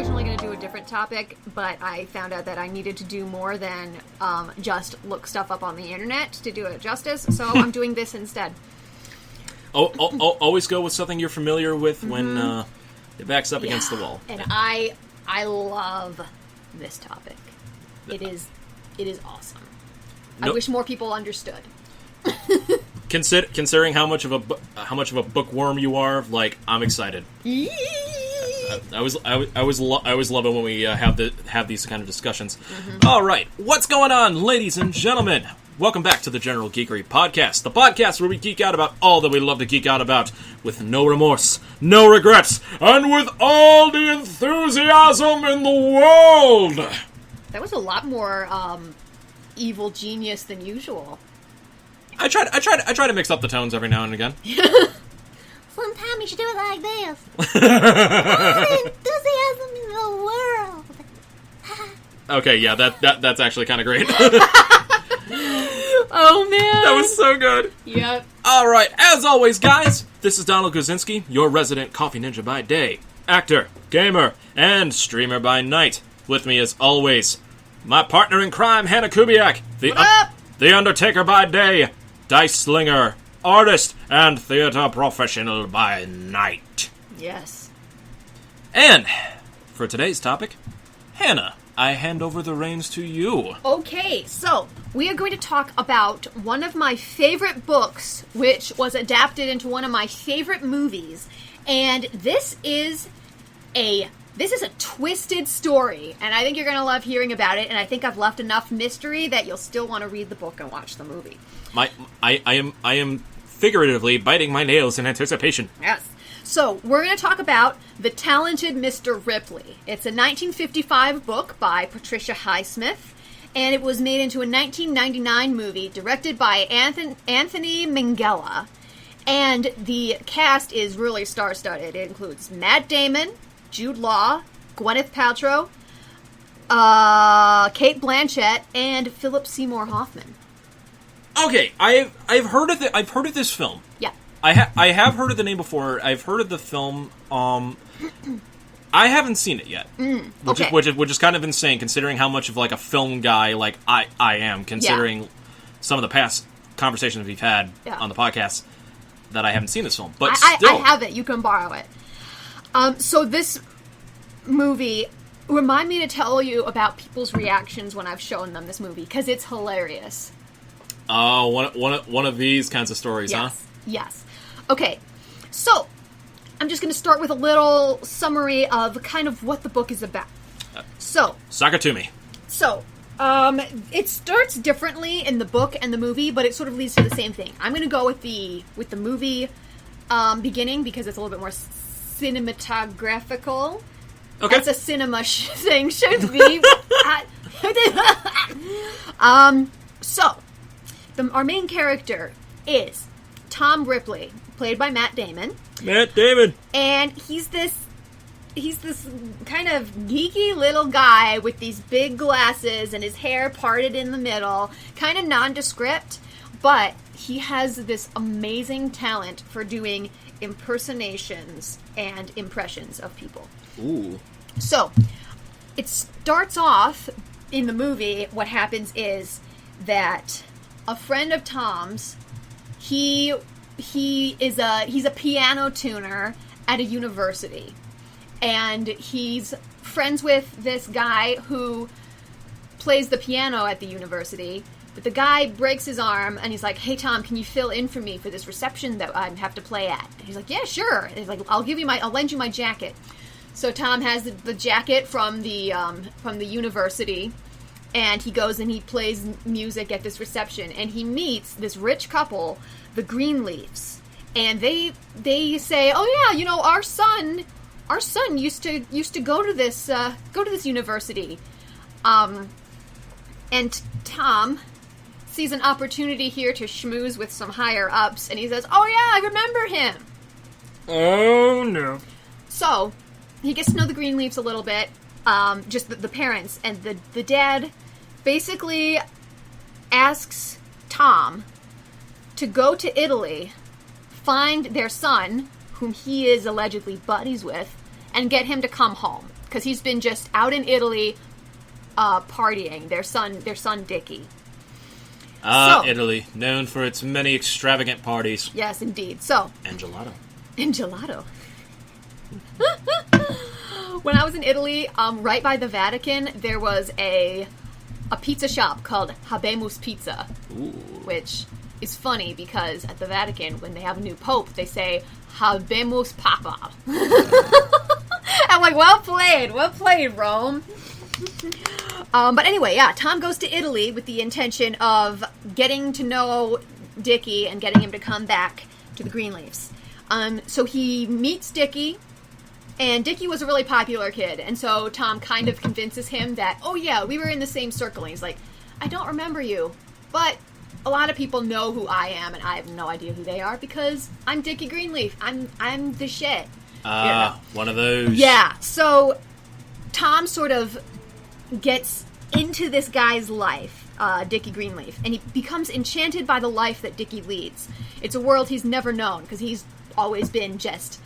originally going to do a different topic, but I found out that I needed to do more than just look stuff up on the internet to do it justice, so I'm doing this instead. Always go with something you're familiar with when it backs up against the wall. And I love this topic. It is awesome. I wish more people understood. Considering how much of a bookworm you are, like, I'm excited. I always love it when we have these kind of discussions. All right, what's going on, ladies and gentlemen? Welcome back to the General Geekery Podcast, the podcast where we geek out about all that we love to geek out about, with no remorse, no regrets, and with all the enthusiasm in the world. That was a lot more evil genius than usual. I try to mix up the tones every now and again. Sometimes you should do it like this. All the enthusiasm in the world. Okay, yeah, that's actually kind of great. Oh, man. That was so good. Yep. All right, as always, guys, this is Donald Kuzinski, your resident coffee ninja by day, actor, gamer, and streamer by night. With me, as always, my partner in crime, Hannah Kubiak, the Undertaker by day, dice slinger, artist, and theater professional by night. Yes. And for today's topic, Hannah, I hand over the reins to you. Okay, so we are going to talk about one of my favorite books, which was adapted into one of my favorite movies, and this is a twisted story, and I think you're going to love hearing about it, and I think I've left enough mystery that you'll still want to read the book and watch the movie. I am figuratively biting my nails in anticipation. Yes. So, we're going to talk about The Talented Mr. Ripley. It's a 1955 book by Patricia Highsmith, and it was made into a 1999 movie directed by Anthony Minghella. And the cast is really star-studded. It includes Matt Damon, Jude Law, Gwyneth Paltrow, Cate Blanchett, and Philip Seymour Hoffman. Okay, I've heard of I've heard of this film. Yeah. I have heard of the name before. I've heard of the film. I haven't seen it yet, which is kind of insane considering how much of like a film guy like I am. Considering some of the past conversations we've had on the podcast, that I haven't seen this film. But still, I have it. You can borrow it. So this movie, remind me to tell you about people's reactions when I've shown them this movie, because it's hilarious. Oh, one of these kinds of stories, yes. Huh? Yes. Okay, so I'm just going to start with a little summary of kind of what the book is about. So, suck it to me. So, it starts differently in the book and the movie, but it sort of leads to the same thing. I'm going to go with the movie beginning because it's a little bit more cinematographical. Okay. That's a cinema thing, should be. So, our main character is Tom Ripley, played by Matt Damon. Matt Damon! And he's this kind of geeky little guy with these big glasses and his hair parted in the middle, kind of nondescript, but he has this amazing talent for doing impersonations and impressions of people. Ooh. So, it starts off in the movie, what happens is that a friend of Tom's, he's a piano tuner at a university, and he's friends with this guy who plays the piano at the university, but the guy breaks his arm, and he's like, "Hey Tom, can you fill in for me for this reception that I have to play at?" And he's like, "Yeah, sure." And he's like, I'll lend you my jacket." So Tom has the jacket from the university, and he goes and he plays music at this reception, and he meets this rich couple, the Greenleafs, and they say, "Oh yeah, you know, our son used to go to this university," and Tom sees an opportunity here to schmooze with some higher ups, and he says, "Oh yeah, I remember him." Oh no! So he gets to know the Greenleafs a little bit. Just the parents, and the dad basically asks Tom to go to Italy, find their son, whom he is allegedly buddies with, and get him to come home. because he's been just out in Italy partying. Their son Dickie. Italy, known for its many extravagant parties. Yes, indeed. So, and gelato. When I was in Italy, right by the Vatican, there was a pizza shop called Habemus Pizza. Ooh. Which is funny because at the Vatican, when they have a new pope, they say Habemus Papa. I'm like, well played, Rome. But anyway, yeah, Tom goes to Italy with the intention of getting to know Dickie and getting him to come back to the Greenleafs. So he meets Dickie, and Dickie was a really popular kid, and so Tom kind of convinces him that, oh yeah, we were in the same circle. And he's like, I don't remember you, but a lot of people know who I am, and I have no idea who they are because I'm Dickie Greenleaf. I'm the shit. One of those. Yeah, so Tom sort of gets into this guy's life, Dickie Greenleaf, and he becomes enchanted by the life that Dickie leads. It's a world he's never known, because he's always been just,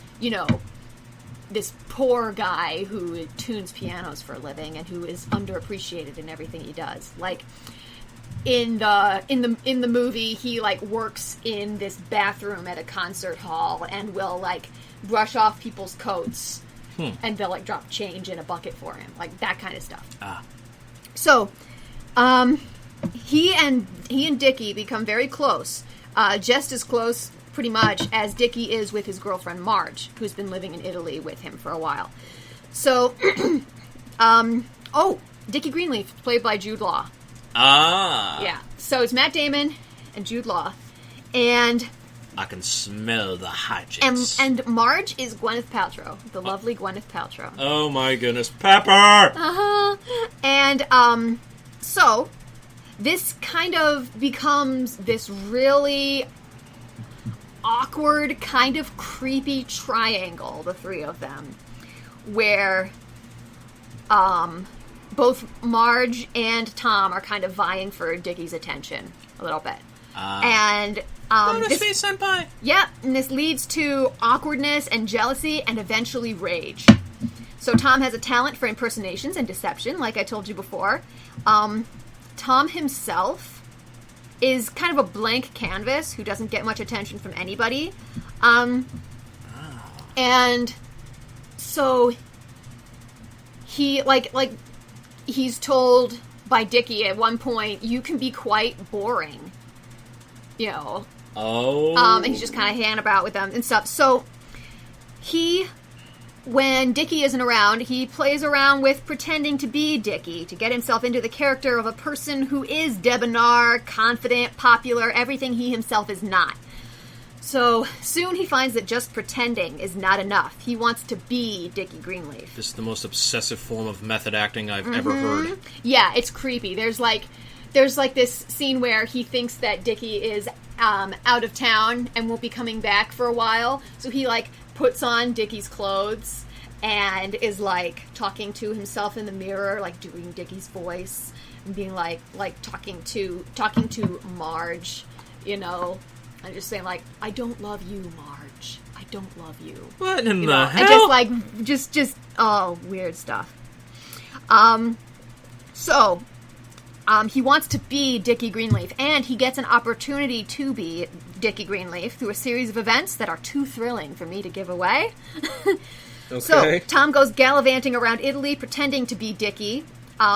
this poor guy who tunes pianos for a living and who is underappreciated in everything he does. Like, in the movie, he, works in this bathroom at a concert hall and will, brush off people's coats. And they'll, drop change in a bucket for him. That kind of stuff. So, he and Dickie become very close. Just as close, pretty much, as Dickie is with his girlfriend Marge, who's been living in Italy with him for a while. So, Dickie Greenleaf, played by Jude Law. Yeah. So it's Matt Damon and Jude Law. And I can smell the hijinks. And Marge is Gwyneth Paltrow, the lovely Gwyneth Paltrow. Oh my goodness, Pepper! And, so, this kind of becomes this really awkward, kind of creepy triangle, the three of them, where, both Marge and Tom are kind of vying for Dickie's attention a little bit. And senpai. Yeah, and this leads to awkwardness and jealousy and eventually rage. So Tom has a talent for impersonations and deception, like I told you before. Tom himself is kind of a blank canvas who doesn't get much attention from anybody. And so he, he's told by Dickie at one point, you can be quite boring. And he's just kind of hanging about with them and stuff. So, when Dickie isn't around, he plays around with pretending to be Dickie to get himself into the character of a person who is debonair, confident, popular, everything he himself is not. So, soon he finds that just pretending is not enough. He wants to be Dickie Greenleaf. This is the most obsessive form of method acting I've ever heard. Yeah, it's creepy. There's this scene where he thinks that Dickie is out of town and won't be coming back for a while. So he puts on Dickie's clothes and is talking to himself in the mirror, doing Dickie's voice and being talking to Marge, and just saying I don't love you, Marge. I don't love you. What in the hell? And just weird stuff. He wants to be Dickie Greenleaf, and he gets an opportunity to be Dickie Greenleaf through a series of events that are too thrilling for me to give away. Okay. So, Tom goes gallivanting around Italy pretending to be Dickie,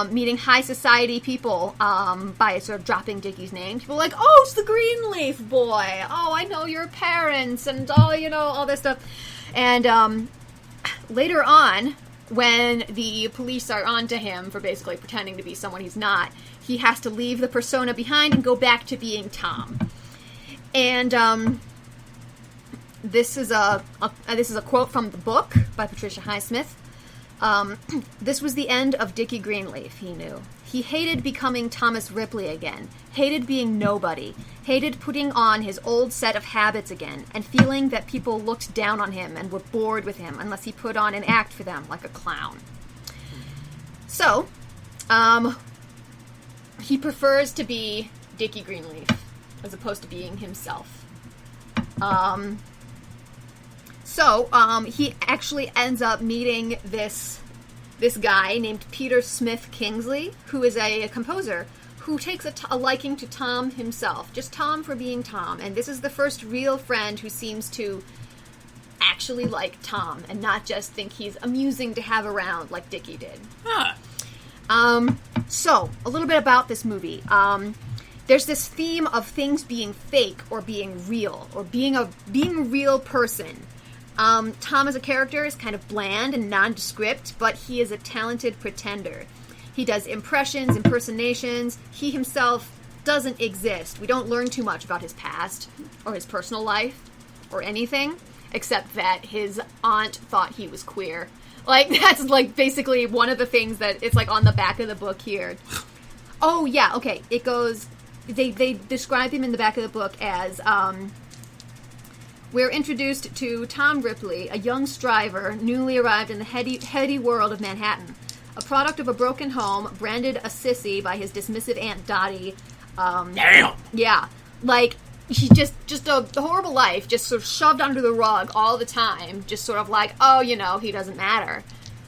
meeting high society people by sort of dropping Dickie's name. People are like, oh, it's the Greenleaf boy. Oh, I know your parents, and all this stuff. And later on, when the police are onto him for basically pretending to be someone he's not, he has to leave the persona behind and go back to being Tom. And this is a quote from the book by Patricia Highsmith. This was the end of Dickie Greenleaf, he knew. He hated becoming Thomas Ripley again, hated being nobody, hated putting on his old set of habits again, and feeling that people looked down on him and were bored with him unless he put on an act for them like a clown. So, he prefers to be Dickie Greenleaf as opposed to being himself. So, he actually ends up meeting this this guy named Peter Smith Kingsley, who is a composer, who takes a liking to Tom himself. Just Tom for being Tom. And this is the first real friend who seems to actually like Tom and not just think he's amusing to have around like Dickie did. So, a little bit about this movie. There's this theme of things being fake or being real or being a real person. Tom as a character is kind of bland and nondescript, but he is a talented pretender. He does impersonations. He himself doesn't exist. We don't learn too much about his past or his personal life or anything, except that his aunt thought he was queer. Like, that's, like, basically one of the things that it's, like, on the back of the book here. Oh, yeah, okay. It goes... They describe him in the back of the book as, we're introduced to Tom Ripley, a young striver, newly arrived in the heady world of Manhattan. A product of a broken home, branded a sissy by his dismissive Aunt Dottie. Damn! Yeah. Like, he just a horrible life, just sort of shoved under the rug all the time. Just sort of like, oh, you know, he doesn't matter.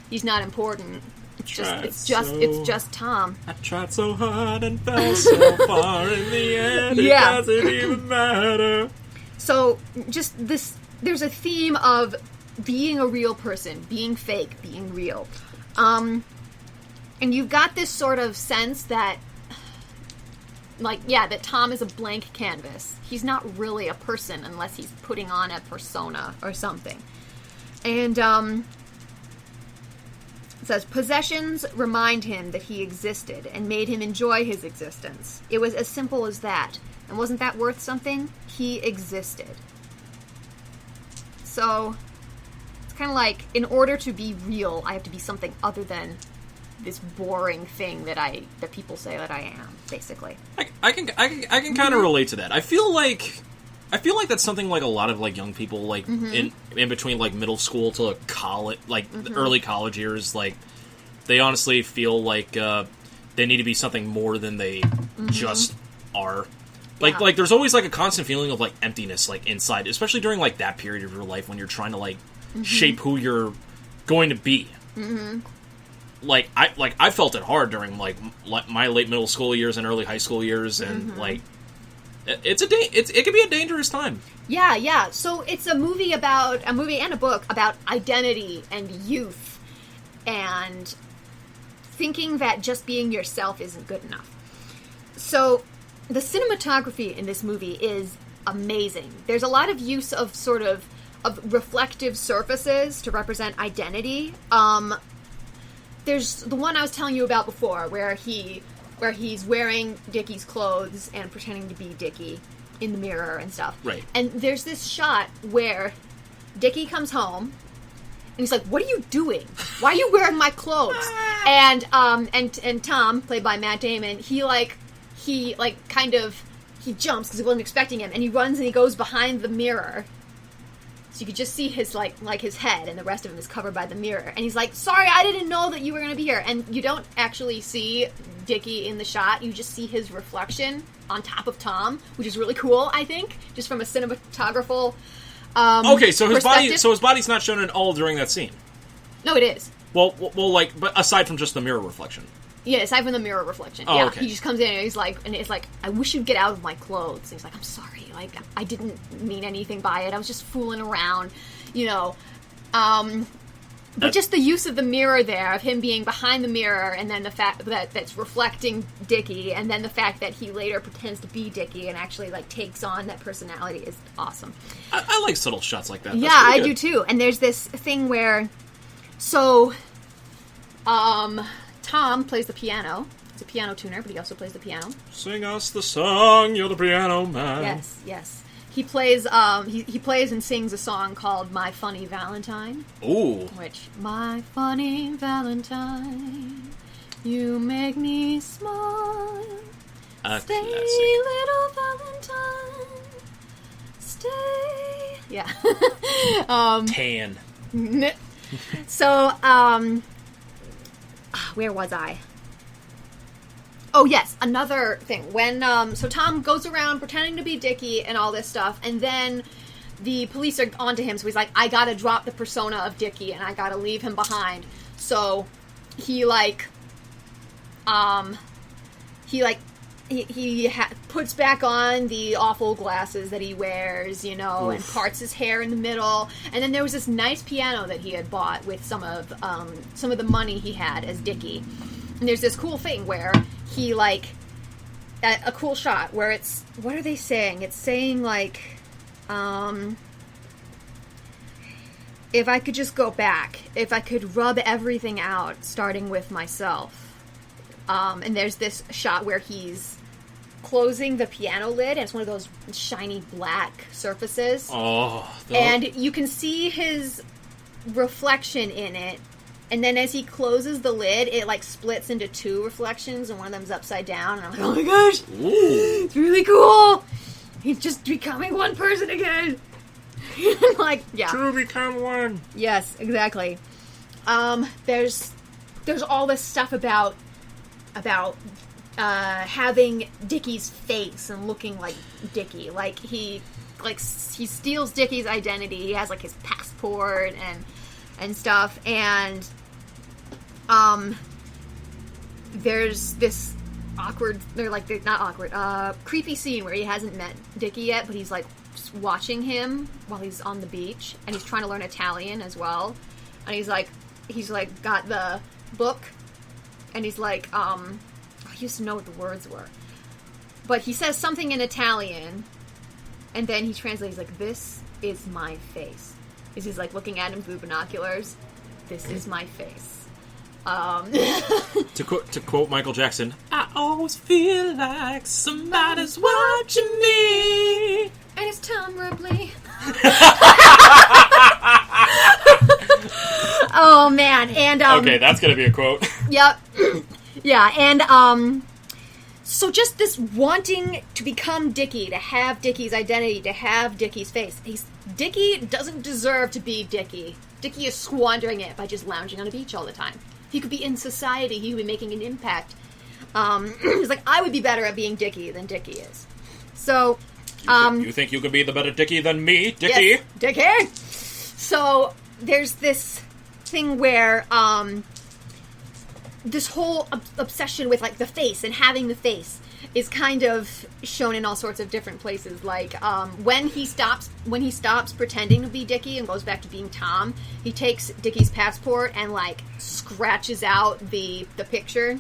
He's not important. It's just Tom. I tried so hard and fell so far in the end. It doesn't even matter. So, just this, there's a theme of being a real person, being fake, being real. And you've got this sort of sense that, like, yeah, that Tom is a blank canvas. He's not really a person unless he's putting on a persona or something. And, it says, possessions remind him that he existed and made him enjoy his existence. It was as simple as that. And wasn't that worth something? He existed. So, it's kind of like, in order to be real, I have to be something other than this boring thing that people say that I am, basically. I can kind of relate to that. I feel like that's something like a lot of like young people like in between like middle school to college, like the early college years, like they honestly feel like they need to be something more than they just are. Like there's always like a constant feeling of like emptiness like inside, especially during like that period of your life when you're trying to like shape who you're going to be. Like I felt it hard during like my late middle school years and early high school years, and like it can be a dangerous time. Yeah. So it's a movie and a book about identity and youth and thinking that just being yourself isn't good enough. So the cinematography in this movie is amazing. There's a lot of use of sort of reflective surfaces to represent identity. There's the one I was telling you about before, where he's wearing Dickie's clothes and pretending to be Dickie in the mirror and stuff. Right. And there's this shot where Dickie comes home and he's like, "What are you doing? Why are you wearing my clothes?" And Tom, played by Matt Damon, he jumps because he wasn't expecting him, and he runs and he goes behind the mirror. So you could just see his, like his head, and the rest of him is covered by the mirror. And he's like, "Sorry, I didn't know that you were going to be here." And you don't actually see Dickie in the shot. You just see his reflection on top of Tom, which is really cool, I think, just from a cinematographical okay, so his perspective. body's not shown at all during that scene. No, it is. Well, like, but aside from just the mirror reflection. Yeah, aside from the mirror reflection. Oh, yeah, okay. He just comes in and it's like, "I wish you'd get out of my clothes." And he's like, "I'm sorry, like, I didn't mean anything by it. I was just fooling around, you know." But just the use of the mirror there, of him being behind the mirror, and then the fact that that's reflecting Dickie, and then the fact that he later pretends to be Dickie and actually, like, takes on that personality is awesome. I like subtle shots like that. Yeah, I do too. And there's this thing where, Tom plays the piano. He's a piano tuner, but he also plays the piano. Sing us the song, you're the piano man. Yes. He plays he plays and sings a song called My Funny Valentine. Ooh. Which, my funny Valentine, you make me smile. Stay, classic. little Valentine. Stay. Yeah. Tan. So, where was I? Oh, yes, another thing. When, so Tom goes around pretending to be Dickie and all this stuff, and then the police are onto him, so he's like, "I gotta drop the persona of Dickie, and I gotta leave him behind." So he puts back on the awful glasses that he wears, you know, and parts his hair in the middle. And then there was this nice piano that he had bought with some of the money he had as Dickie. And there's this cool thing where he, like, a cool shot where it's, what are they saying? It's saying, like, if I could just go back, if I could rub everything out, starting with myself. And there's this shot where he's closing the piano lid, and it's one of those shiny black surfaces. And you can see his reflection in it. And then as he closes the lid, it, like, splits into two reflections, and one of them's upside down. And I'm like, oh my gosh, it's really cool. He's just becoming one person again. Like, yeah. To become one. Yes, exactly. There's all this stuff about having Dickie's face and looking like Dickie. Like, he steals Dickie's identity. He has, like, his passport and stuff. And there's this creepy scene where he hasn't met Dickie yet, but he's, like, watching him while he's on the beach, and he's trying to learn Italian as well. And he's got the book, and he's like, I used to know what the words were, but he says something in Italian, and then he translates, like, this is my face. He's like looking at him through binoculars. This is my face. To quote Michael Jackson, I always feel like somebody's watching me. And it's Tom Ripley. Oh, man. And okay, that's gonna be a quote. Yep. Yeah, and so just this wanting to become Dickie, to have Dickie's identity, to have Dickie's face. Dickie doesn't deserve to be Dickie. Dickie is squandering it by just lounging on a beach all the time. He could be in society. He would be making an impact. He's like, I would be better at being Dickie than Dickie is. So, you think you could be the better Dickie than me, Dickie? Yes, Dickie. So there's this thing where this whole obsession with, like, the face and having the face is kind of shown in all sorts of different places. Like, when he stops pretending to be Dickie and goes back to being Tom, he takes Dickie's passport and, like, scratches out the picture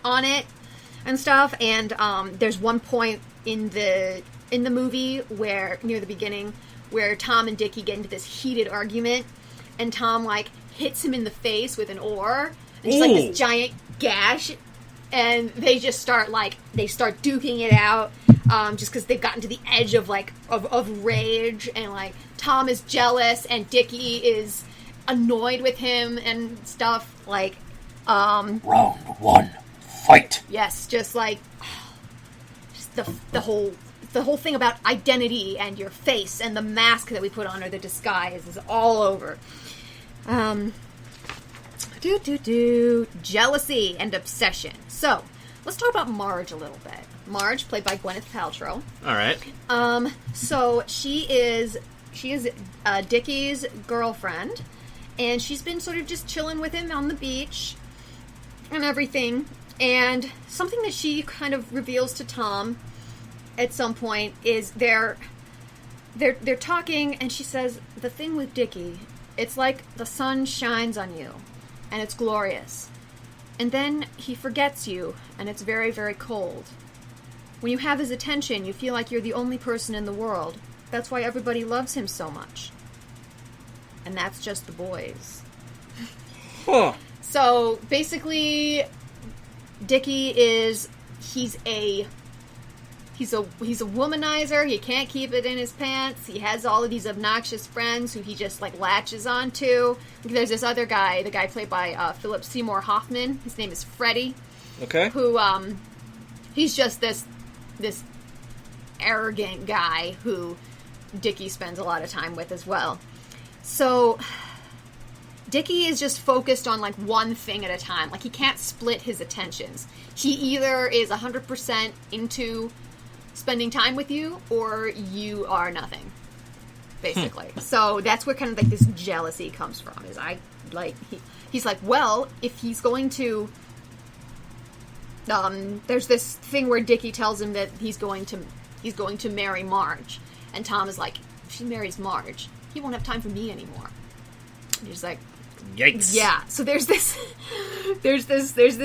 on it and stuff. And there's one point in the movie where, near the beginning, where Tom and Dickie get into this heated argument, and Tom, like, hits him in the face with an oar. And it's like this giant gash, and they just start duking it out, just because they've gotten to the edge of, like, of rage, and, like, Tom is jealous, and Dickie is annoyed with him and stuff, like, Round one, fight. Yes, just, like, just the whole thing about identity and your face and the mask that we put on, or the disguise, is all over. Jealousy and obsession. So, let's talk about Marge a little bit. Marge, played by Gwyneth Paltrow. All right. So she is Dickie's girlfriend, and she's been sort of just chilling with him on the beach and everything. And something that she kind of reveals to Tom at some point is they're talking, and she says, the thing with Dickie, it's like the sun shines on you, and it's glorious. And then he forgets you, and it's very, very cold. When you have his attention, you feel like you're the only person in the world. That's why everybody loves him so much. And that's just the boys. Huh. So, basically, Dickie is... He's a womanizer. He can't keep it in his pants. He has all of these obnoxious friends who he just, like, latches onto. There's this other guy, the guy played by Philip Seymour Hoffman. His name is Freddie. Okay. Who, he's just this arrogant guy who Dickie spends a lot of time with as well. So, Dickie is just focused on, like, one thing at a time. Like, he can't split his attentions. He either is 100% into spending time with you, or you are nothing, basically. So that's where kind of, like, this jealousy comes from. Is he's like, well, if he's going to... there's this thing where Dickie tells him that he's going to marry Marge. And Tom is like, if she marries Marge, he won't have time for me anymore. And he's like... Yikes. Yeah, so there's this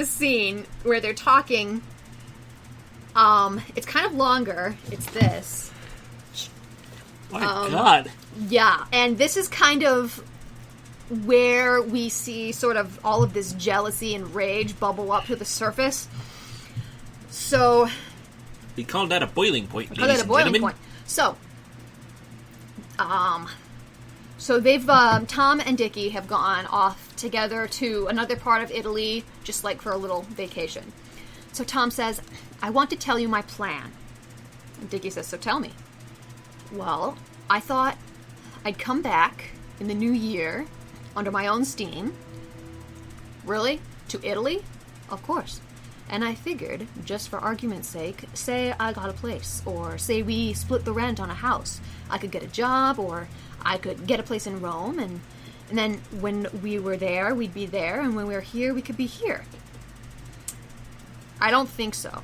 scene where they're talking. It's kind of longer. It's this. My God. Yeah, and this is kind of where we see sort of all of this jealousy and rage bubble up to the surface. So we call that a boiling point, ladies and gentlemen. Point. So they've Tom and Dickie have gone off together to another part of Italy, just like for a little vacation. So Tom says, I want to tell you my plan. And Dickie says, so tell me. Well, I thought I'd come back in the new year under my own steam. Really? To Italy? Of course. And I figured, just for argument's sake, say I got a place, or say we split the rent on a house. I could get a job, or I could get a place in Rome, and then when we were there, we'd be there, and when we were here, we could be here. I don't think so.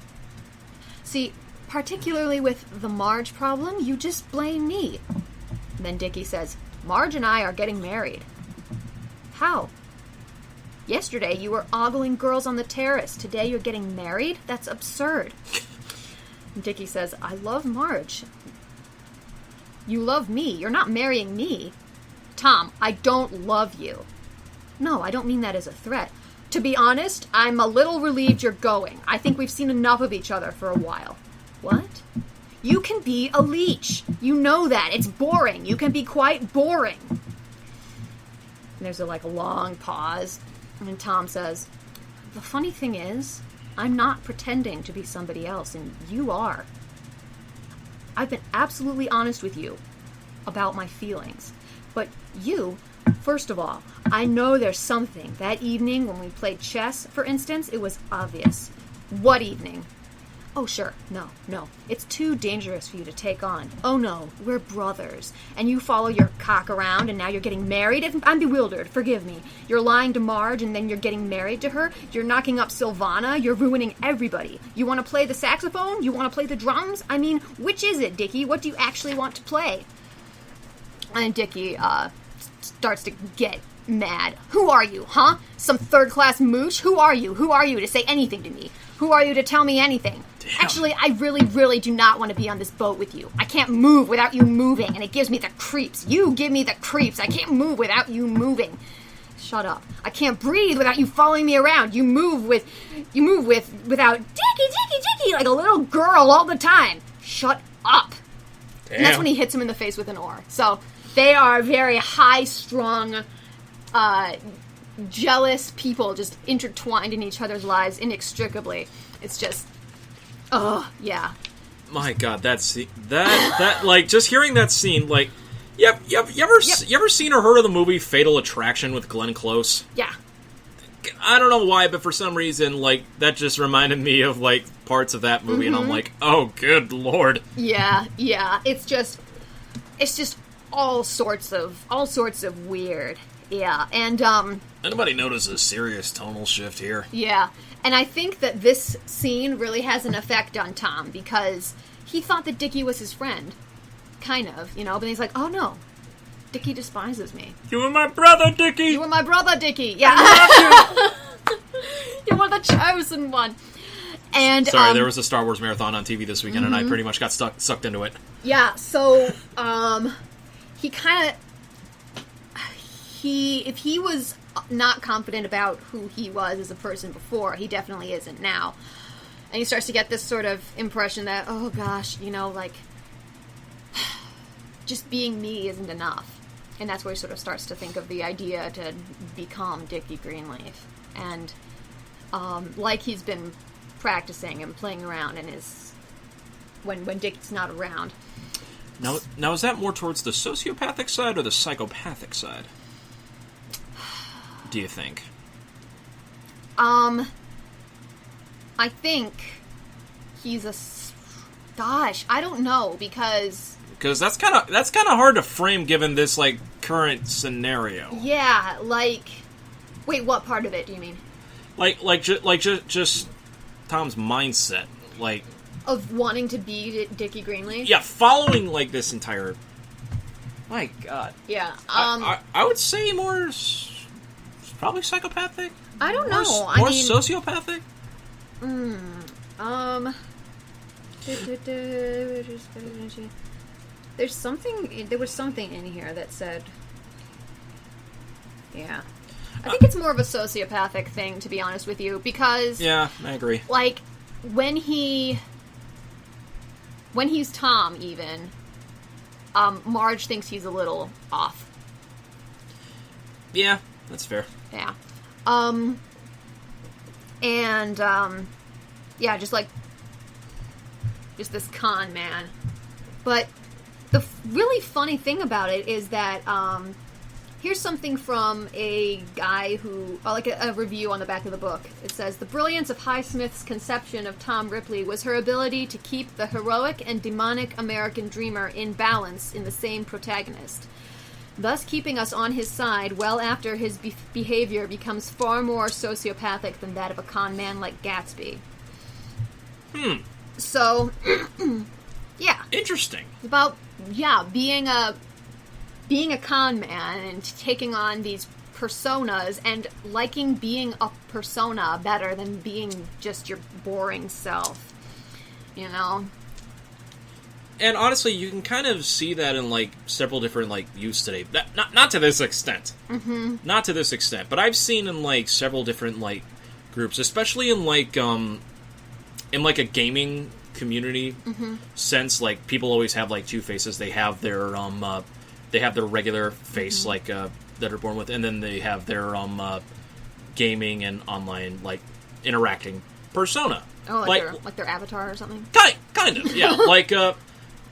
See, particularly with the Marge problem, you just blame me. Then Dickie says, Marge and I are getting married. How? Yesterday you were ogling girls on the terrace. Today you're getting married? That's absurd. And Dickie says, I love Marge. You love me. You're not marrying me. Tom, I don't love you. No, I don't mean that as a threat. To be honest, I'm a little relieved you're going. I think we've seen enough of each other for a while. What? You can be a leech. You know that. It's boring. You can be quite boring. And there's a long pause. And Tom says, the funny thing is, I'm not pretending to be somebody else, and you are. I've been absolutely honest with you about my feelings. But you, first of all, I know there's something. That evening when we played chess, for instance, it was obvious. What evening? Oh, sure. No. It's too dangerous for you to take on. Oh, no. We're brothers. And you follow your cock around, and now you're getting married? I'm bewildered. Forgive me. You're lying to Marge, and then you're getting married to her? You're knocking up Sylvana? You're ruining everybody. You want to play the saxophone? You want to play the drums? I mean, which is it, Dickie? What do you actually want to play? And Dickie, starts to get mad. Who are you, huh? Some third-class mooch? Who are you? Who are you to say anything to me? Who are you to tell me anything? Damn. Actually, I really, really do not want to be on this boat with you. I can't move without you moving, and it gives me the creeps. You give me the creeps. I can't move without you moving. Shut up. I can't breathe without you following me around. You move without Dickie, like a little girl all the time. Shut up. Damn. And that's when he hits him in the face with an oar. So they are very high-strung, jealous people just intertwined in each other's lives inextricably. It's just, yeah. My God, that just hearing that scene, you ever seen or heard of the movie Fatal Attraction with Glenn Close? Yeah. I don't know why, but for some reason, that just reminded me of, parts of that movie, and I'm like, oh, good Lord. Yeah. It's just all sorts of weird. Yeah, and, Anybody notice a serious tonal shift here? Yeah, and I think that this scene really has an effect on Tom, because he thought that Dickie was his friend. Kind of, but he's like, oh no, Dickie despises me. You were my brother, Dickie! You were my brother, Dickie! Yeah. I love you! You were the chosen one. And, sorry, there was a Star Wars marathon on TV this weekend, and I pretty much got sucked into it. Yeah, so, he kind of... If he was not confident about who he was as a person before, he definitely isn't now. And he starts to get this sort of impression that, oh gosh, just being me isn't enough. And that's where he sort of starts to think of the idea to become Dickie Greenleaf. And, he's been practicing and playing around in when Dick's not around. Now is that more towards the sociopathic side or the psychopathic side? Do you think? I think he's gosh, I don't know, because that's kind of hard to frame given this current scenario. Yeah, Wait, what part of it do you mean? Just Tom's mindset, like of wanting to be Dickie Greenleaf. Yeah, following like this entire. My God. Yeah. I would say more. Probably psychopathic. I don't know. More sociopathic. There's something. There was something in here that said. Yeah. I think it's more of a sociopathic thing, to be honest with you, because... Yeah, I agree. Like, when he's Tom, even, Marge thinks he's a little off. Yeah, that's fair. Yeah. Yeah, just this con man. But the really funny thing about it is that, here's something from a guy who, like a review on the back of the book. It says, the brilliance of Highsmith's conception of Tom Ripley was her ability to keep the heroic and demonic American dreamer in balance in the same protagonist, thus keeping us on his side well after his behavior becomes far more sociopathic than that of a con man like Gatsby. So, yeah. Interesting. It's about, being a con man and taking on these personas and liking being a persona better than being just your boring self. You know? And honestly, you can kind of see that in, like, several different, like, youths today. Not to this extent. Mm-hmm. Not to this extent. But I've seen in, like, several different, like, groups, especially in, like, a gaming community sense. Like, people always have, like, two faces. They have their, regular face, like, that are born with, and then they have their, gaming and online, like, interacting persona. Oh, like their avatar or something? Kind of, yeah.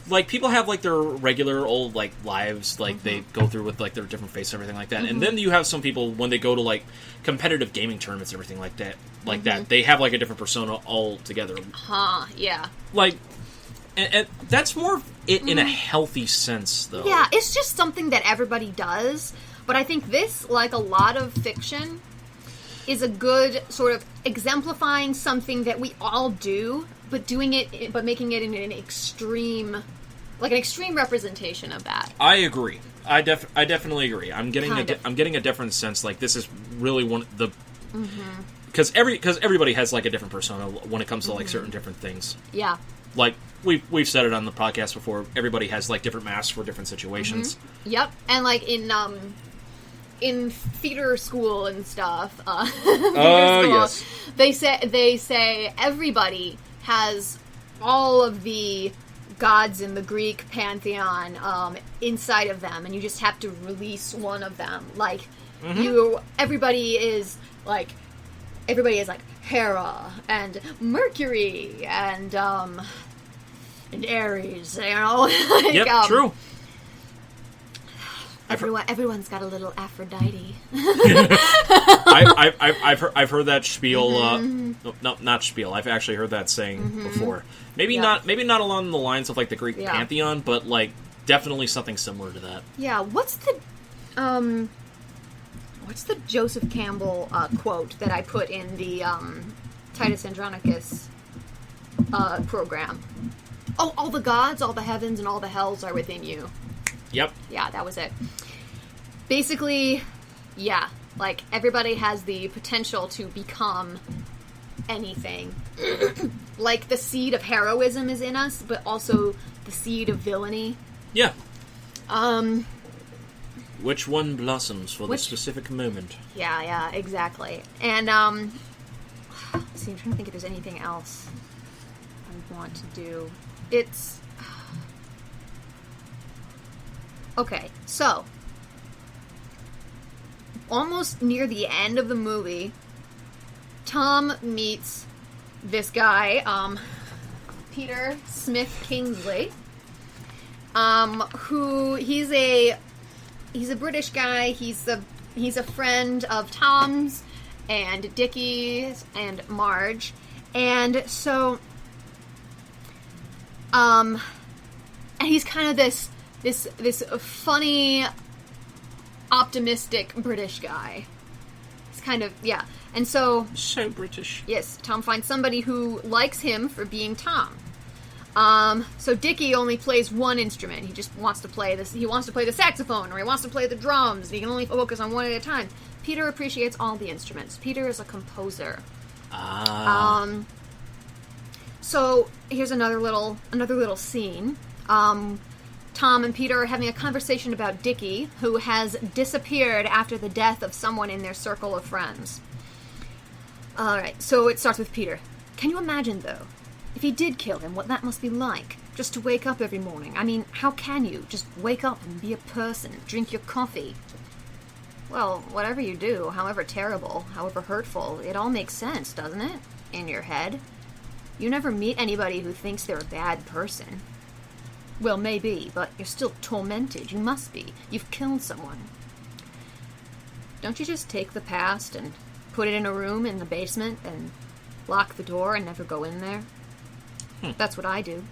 Like, people have, like, their regular old, like, lives, like, they go through with, like, their different face and everything like that. And then you have some people, when they go to, like, competitive gaming tournaments and everything like that, they have, like, a different persona altogether. Yeah. Like, and that's more it in a healthy sense, though. Yeah, it's just something that everybody does. But I think this, like a lot of fiction, is a good sort of exemplifying something that we all do, but making it in an extreme representation of that. I agree. I definitely agree. I'm getting a different sense. Like, this is really one of the because everybody has, like, a different persona when it comes to like certain different things. Yeah. Like, we've said it on the podcast before. Everybody has, like, different masks for different situations. Yep, and like in theater school and stuff. Yes. They say everybody has all of the gods in the Greek pantheon inside of them, and you just have to release one of them. Like everybody is like Hera and Mercury and Ares. You know, like, yep, true. Everyone's got a little Aphrodite. I've heard that spiel. No, not spiel. I've actually heard that saying before. Maybe not along the lines of like the Greek pantheon, but like definitely something similar to that. Yeah. What's the Joseph Campbell quote that I put in the Titus Andronicus program? Oh, all the gods, all the heavens, and all the hells are within you. Yep. Yeah, that was it. Basically, yeah, like, everybody has the potential to become anything. Like, the seed of heroism is in us, but also the seed of villainy. Yeah. Which one blossoms for the specific moment? Yeah, exactly. And, see, I'm trying to think if there's anything else I want to do. It's... Okay, so, almost near the end of the movie, Tom meets this guy, Peter Smith Kingsley, who he's a British guy. He's a friend of Tom's and Dickie's and Marge, and so, and he's kind of this funny, optimistic British guy. kind of, yeah. And so... So British. Yes, Tom finds somebody who likes him for being Tom. So Dickie only plays one instrument. He just wants to play this. He wants to play the saxophone, or he wants to play the drums. He can only focus on one at a time. Peter appreciates all the instruments. Peter is a composer. So here's another little scene. Tom and Peter are having a conversation about Dickie, who has disappeared after the death of someone in their circle of friends. Alright, so it starts with Peter. Can you imagine, though, if he did kill him, what that must be like? Just to wake up every morning. I mean, how can you? Just wake up and be a person. Drink your coffee. Well, whatever you do, however terrible, however hurtful, it all makes sense, doesn't it? In your head. You never meet anybody who thinks they're a bad person. Well, maybe, but you're still tormented. You must be. You've killed someone. Don't you just take the past and put it in a room in the basement and lock the door and never go in there? That's what I do.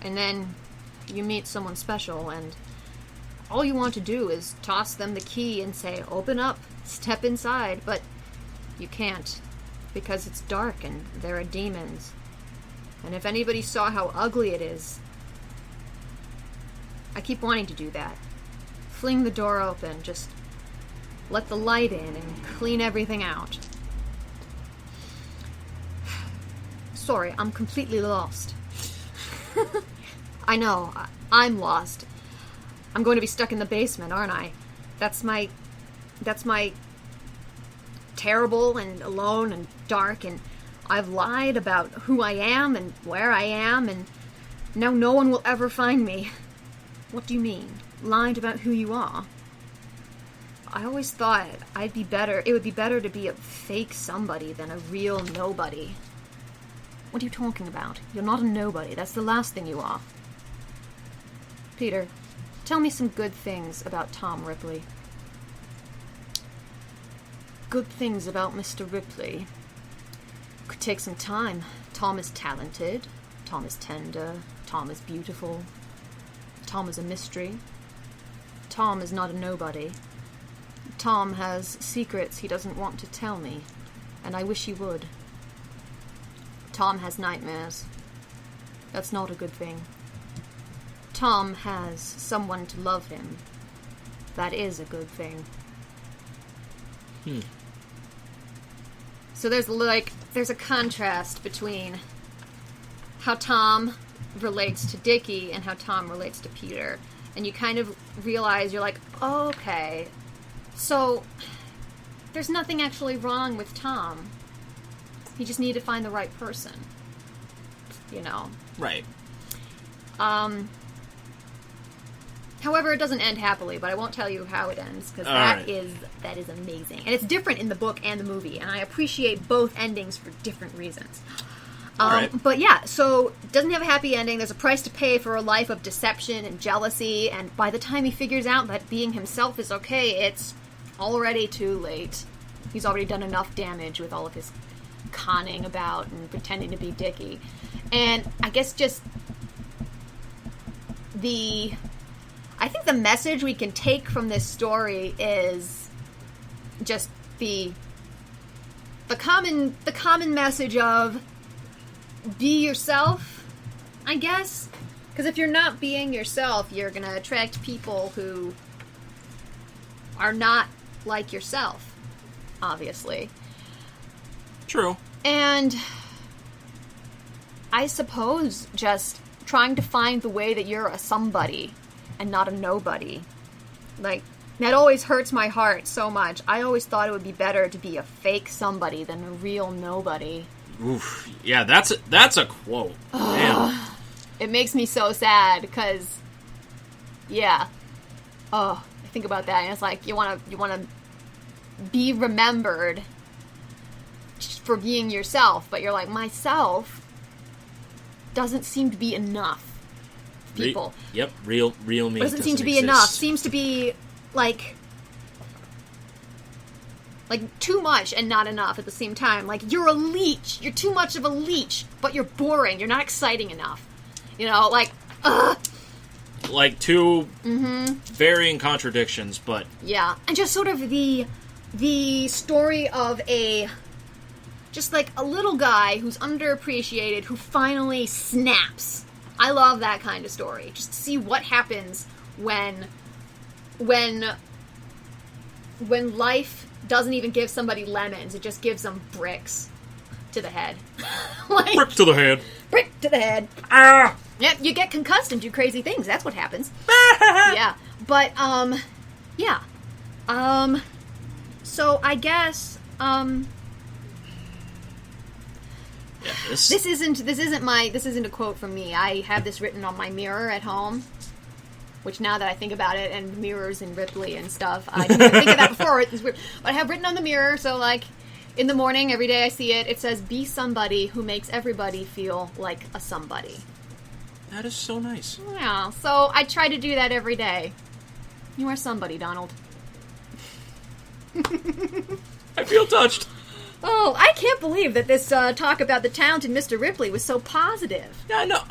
And then you meet someone special and all you want to do is toss them the key and say, open up, step inside, but you can't because it's dark and there are demons. And if anybody saw how ugly it is, I keep wanting to do that. Fling the door open, just let the light in and clean everything out. Sorry, I'm completely lost. I know, I'm lost. I'm going to be stuck in the basement, aren't I? That's my terrible and alone and dark, and I've lied about who I am and where I am, and now no one will ever find me. What do you mean? Lied about who you are? I always thought it would be better to be a fake somebody than a real nobody. What are you talking about? You're not a nobody. That's the last thing you are. Peter, tell me some good things about Tom Ripley. Good things about Mr. Ripley. Could take some time. Tom is talented. Tom is tender. Tom is beautiful. Tom is a mystery. Tom is not a nobody. Tom has secrets he doesn't want to tell me, and I wish he would. Tom has nightmares. That's not a good thing. Tom has someone to love him. That is a good thing. So there's a contrast between how Tom relates to Dickie and how Tom relates to Peter. And you kind of realize, you're like, oh, okay, so there's nothing actually wrong with Tom. He just needed to find the right person. You know? Right. However, it doesn't end happily, but I won't tell you how it ends, because that is amazing. And it's different in the book and the movie, and I appreciate both endings for different reasons. But yeah, so it doesn't have a happy ending. There's a price to pay for a life of deception and jealousy, and by the time he figures out that being himself is okay, it's already too late. He's already done enough damage with all of his conning about and pretending to be Dickie. And I guess just I think the message we can take from this story is just the common message of be yourself, I guess. Because if you're not being yourself, you're going to attract people who are not like yourself, obviously. True. And I suppose just trying to find the way that you're a somebody and not a nobody. Like, that always hurts my heart so much. I always thought it would be better to be a fake somebody than a real nobody. Oof. Yeah, that's a quote. Damn. It makes me so sad, because, yeah. I think about that, and it's like, you want to be remembered for being yourself, but you're like, myself doesn't seem to be enough. People. Real me doesn't seem to be enough. Seems to be like too much and not enough at the same time. Like, you're a leech. You're too much of a leech, but you're boring. You're not exciting enough. You know, like, ugh. Like two varying contradictions, but yeah, and just sort of the the story of just like a little guy who's underappreciated who finally snaps. I love that kind of story. Just to see what happens when life doesn't even give somebody lemons, it just gives them bricks to the head. Like, Brick to the head. Brick to the head. Ah! Yep, you get concussed and do crazy things. That's what happens. Yeah. But, yeah. So I guess, Yeah, this isn't a quote from me. I have this written on my mirror at home. Which now that I think about it, and mirrors and Ripley and stuff, I didn't even think of that before. It's weird. But I have written on the mirror, so like, in the morning, every day I see it, it says, be somebody who makes everybody feel like a somebody. That is so nice. Yeah, so I try to do that every day. You are somebody, Donald. I feel touched. Oh, I can't believe that this talk about the talented Mr. Ripley was so positive. Yeah, no,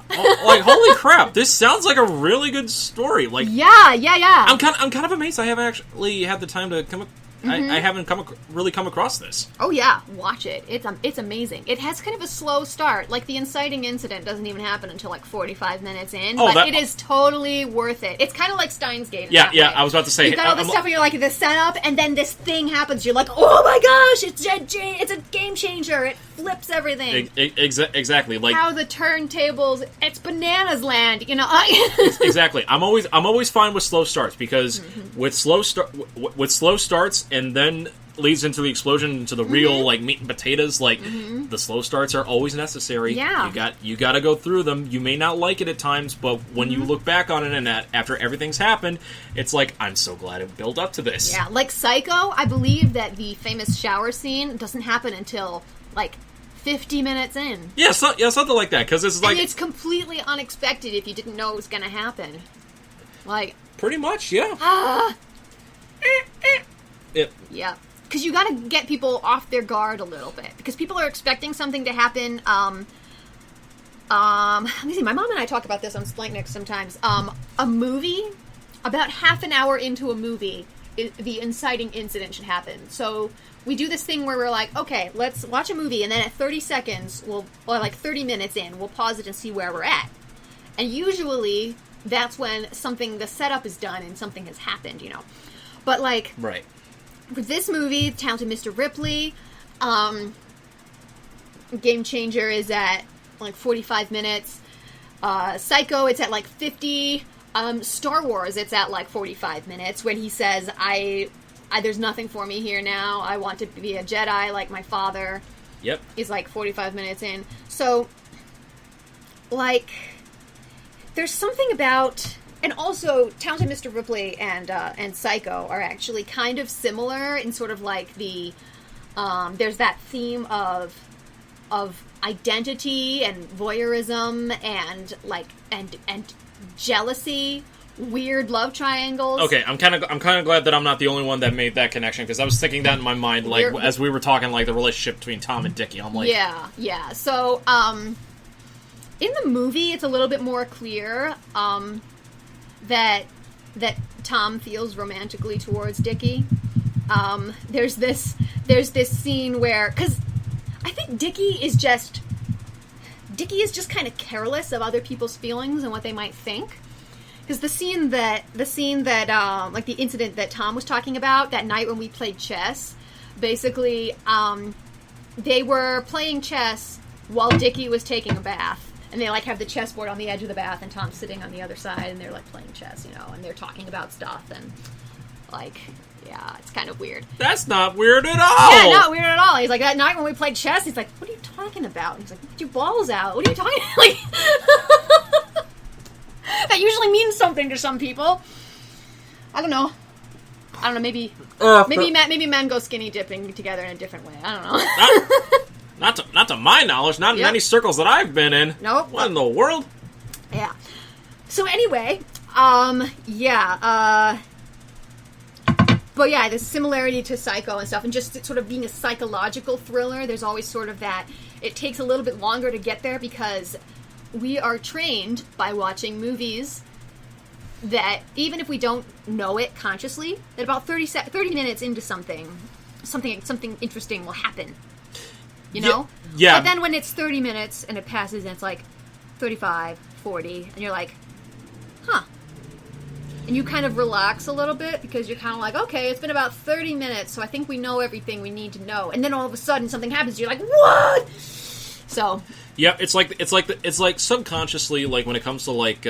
like holy crap! This sounds like a really good story. Like, Yeah. I'm kind of amazed. I haven't actually had the time to come. I haven't really come across this. Oh yeah, watch it. It's amazing. It has kind of a slow start. Like the inciting incident doesn't even happen until like 45 minutes in, but it is totally worth it. It's kind of like Steins Gate. Yeah. I was about to say you've got all this stuff where you're like the setup, and then this thing happens. You're like, oh my gosh, it's a game changer. It flips everything. Exactly. Like how the turntables. It's bananas land. You know. Exactly. I'm always fine with slow starts because with slow starts. And then leads into the explosion, into the real like meat and potatoes. Like the slow starts are always necessary. Yeah, you got to go through them. You may not like it at times, but when you look back on it and after everything's happened, it's like I'm so glad it built up to this. Yeah, like Psycho. I believe that the famous shower scene doesn't happen until like 50 minutes in. Yeah, something like that. Because it's like and it's completely unexpected if you didn't know it was going to happen. Like pretty much, yeah. Yeah, because you got to get people off their guard a little bit because people are expecting something to happen. Let me see. My mom and I talk about this on Splanknick sometimes. A movie, about half an hour into a movie, the inciting incident should happen. So we do this thing where we're like, okay, let's watch a movie, and then at 30 seconds, or like 30 minutes in, we'll pause it and see where we're at. And usually, that's when the setup is done and something has happened, you know. But like, right. With this movie, Talented Mr. Ripley, Game Changer is at like 45 minutes. Psycho, it's at like 50. Star Wars, it's at like 45 minutes when he says, there's nothing for me here now. I want to be a Jedi like my father. Yep. Is like 45 minutes in. So, like, there's something about... And also, Talented Mr. Ripley and Psycho are actually kind of similar in sort of like the there's that theme of identity and voyeurism and like and jealousy, weird love triangles. Okay, I'm kind of glad that I'm not the only one that made that connection because I was thinking that in my mind like as we were talking like the relationship between Tom and Dickie. I'm like yeah. So in the movie, it's a little bit more clear. That Tom feels romantically towards Dickie. There's this scene where, because I think Dickie is just kind of careless of other people's feelings and what they might think. Because the scene that like the incident that Tom was talking about that night when we played chess, basically they were playing chess while Dickie was taking a bath. And they, like, have the chessboard on the edge of the bath, and Tom's sitting on the other side, and they're, like, playing chess, you know, and they're talking about stuff, and, like, yeah, it's kind of weird. That's not weird at all! Yeah, not weird at all. He's like, that night when we played chess, he's like, what are you talking about? And he's like, get your balls out. What are you talking about? Like, that usually means something to some people. I don't know, maybe men go skinny dipping together in a different way. I don't know. Not to my knowledge, not in any circles that I've been in. Nope. What in the world? Yeah. So anyway, but yeah, the similarity to Psycho and stuff, and just sort of being a psychological thriller, there's always sort of that, it takes a little bit longer to get there because we are trained by watching movies that, even if we don't know it consciously, that about 30 minutes into something, something interesting will happen. You know? Yeah. But then when it's 30 minutes and it passes and it's like 35, 40, and you're like, huh. And you kind of relax a little bit because you're kind of like, okay, it's been about 30 minutes, so I think we know everything we need to know. And then all of a sudden something happens, you're like, what? So. Yeah, it's like subconsciously, like when it comes to like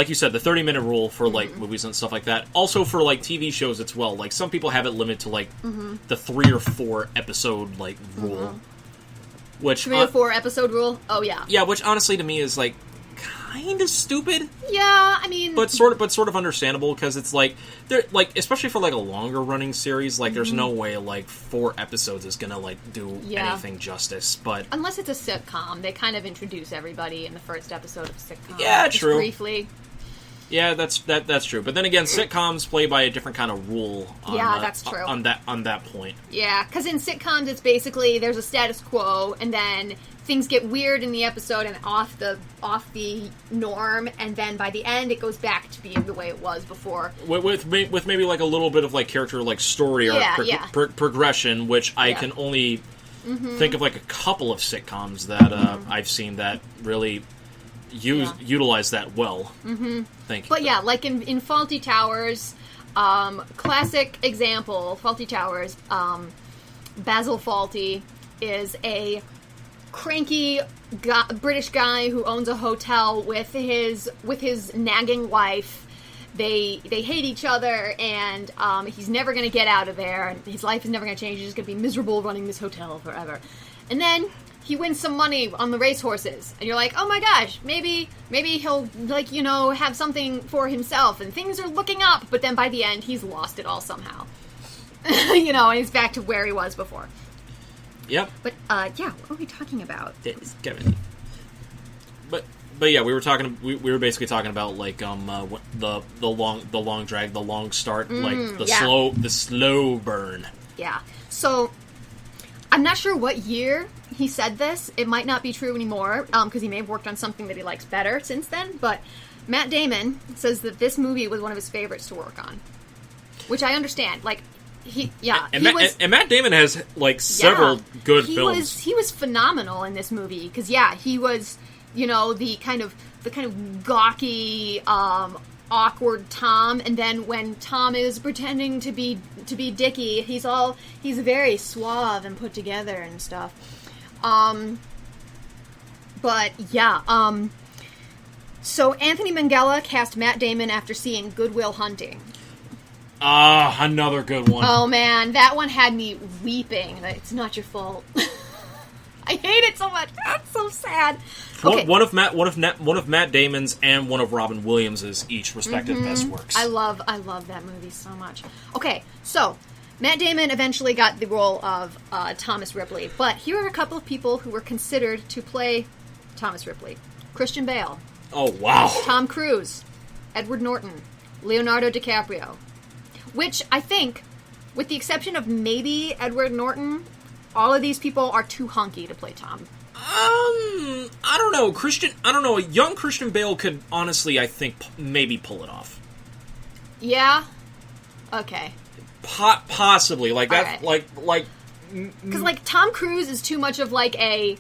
you said, the 30-minute rule for like movies and stuff like that. Also for like TV shows as well. Like some people have it limited to like the 3 or 4 episode like rule. Which 3 or 4 episode rule? Oh yeah. Yeah, which honestly to me is like kind of stupid. Yeah, I mean, but sort of understandable because it's like they're like, especially for like a longer running series, like there's no way like 4 episodes is gonna like do anything justice. But unless it's a sitcom, they kind of introduce everybody in the first episode of a sitcom. Yeah, just true. Briefly. Yeah, that's true. But then again, sitcoms play by a different kind of rule. That's true. On that point. Yeah, because in sitcoms, it's basically there's a status quo, and then things get weird in the episode and off the norm, and then by the end, it goes back to being the way it was before. With maybe like a little bit of like character like story or progression, which I can only think of like a couple of sitcoms that I've seen that really utilize that well. Thank you. But yeah, like in Fawlty Towers, classic example, Fawlty Towers, Basil Fawlty is a cranky British guy who owns a hotel with his nagging wife. They hate each other, and he's never going to get out of there, and his life is never going to change. He's just going to be miserable running this hotel forever. And then he wins some money on the racehorses, and you're like, oh my gosh, maybe he'll, like, you know, have something for himself, and things are looking up, but then by the end, he's lost it all somehow. You know, and he's back to where he was before. Yep. But, yeah, what are we talking about? It's Kevin. But yeah, we were basically talking about, like, the long drag, the long start, like, the slow burn. Yeah. So, I'm not sure what year he said this. It might not be true anymore, because he may have worked on something that he likes better since then, but Matt Damon says that this movie was one of his favorites to work on. Which I understand. Like, and Matt Damon has, like, several good films. He was phenomenal in this movie, because, he was, you know, the kind of gawky, awkward Tom, and then when Tom is pretending to be Dickie, he's very suave and put together and stuff. But yeah, so Anthony Minghella cast Matt Damon after seeing Good Will Hunting. Another good one. Oh man, that one had me weeping. It's not your fault. I hate it so much. That's so sad. Okay. One of Matt Damon's and one of Robin Williams's each respective best works. I love that movie so much. Okay, so Matt Damon eventually got the role of Thomas Ripley, but here are a couple of people who were considered to play Thomas Ripley: Christian Bale. Oh wow! Tom Cruise, Edward Norton, Leonardo DiCaprio. Which I think, with the exception of maybe Edward Norton, all of these people are too hunky to play Tom. I don't know. A young Christian Bale could honestly, I think, maybe pull it off. Yeah? Okay. Possibly. Like that, right. like... Because, like, Tom Cruise is too much of, like, a,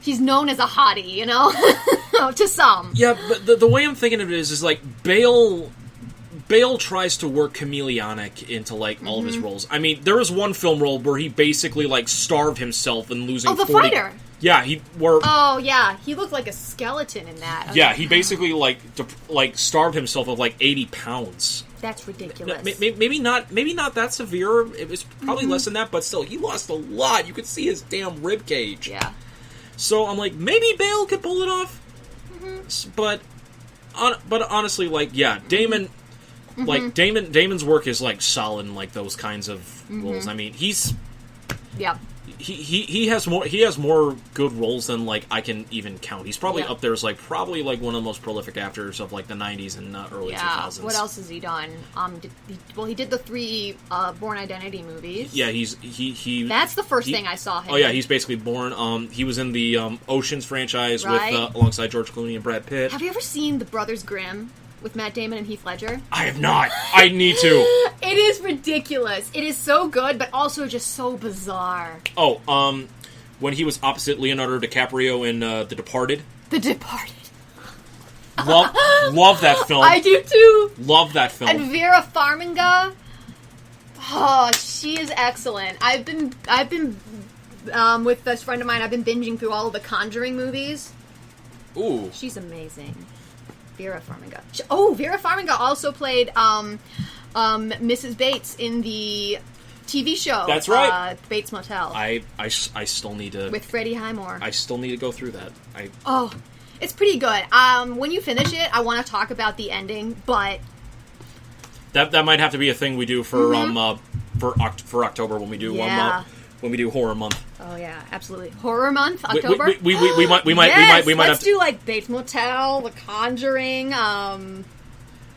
he's known as a hottie, you know? To some. Yeah, but the way I'm thinking of it is like, Bale tries to work chameleonic into, like, all of his roles. I mean, there was one film role where he basically, like, starved himself and losing 40... Oh, the fighter! Yeah, he looked like a skeleton in that. Yeah, he basically, like, starved himself of, like, 80 pounds. That's ridiculous. Maybe not that severe. It was probably less than that, but still, he lost a lot. You could see his damn rib cage. Yeah. So I'm like, maybe Bale could pull it off. But honestly, like, yeah, Damon... Like, Damon's work is, like, solid in, like, those kinds of roles. I mean, he's... Yeah. He has more good roles than, like, I can even count. He's probably up there as, like, probably, like, one of the most prolific actors of, like, the 90s and early 2000s. What else has he done? He did the 3 Bourne Identity movies. Yeah, he That's the first thing I saw him in. He's basically Bourne. He was in the Oceans franchise with alongside George Clooney and Brad Pitt. Have you ever seen The Brothers Grimm? with Matt Damon and Heath Ledger? I have not. I need to. It is ridiculous. It is so good, but also just so bizarre. Oh, when he was opposite Leonardo DiCaprio in The Departed. The Departed. Love that film. I do too. Love that film. And Vera Farmiga. Oh, she is excellent. I've been with this friend of mine. I've been binging through all of the Conjuring movies. Ooh, she's amazing. Vera Farmiga. Vera Farmiga also played Mrs. Bates in the TV show. That's right. Bates Motel. I still need to... With Freddie Highmore. I still need to go through that. It's pretty good. When you finish it, I want to talk about the ending, but... That might have to be a thing we do for October when we do when we do horror month. Oh yeah, absolutely. Horror month, October. We might have let's do like Bates Motel, The Conjuring. I've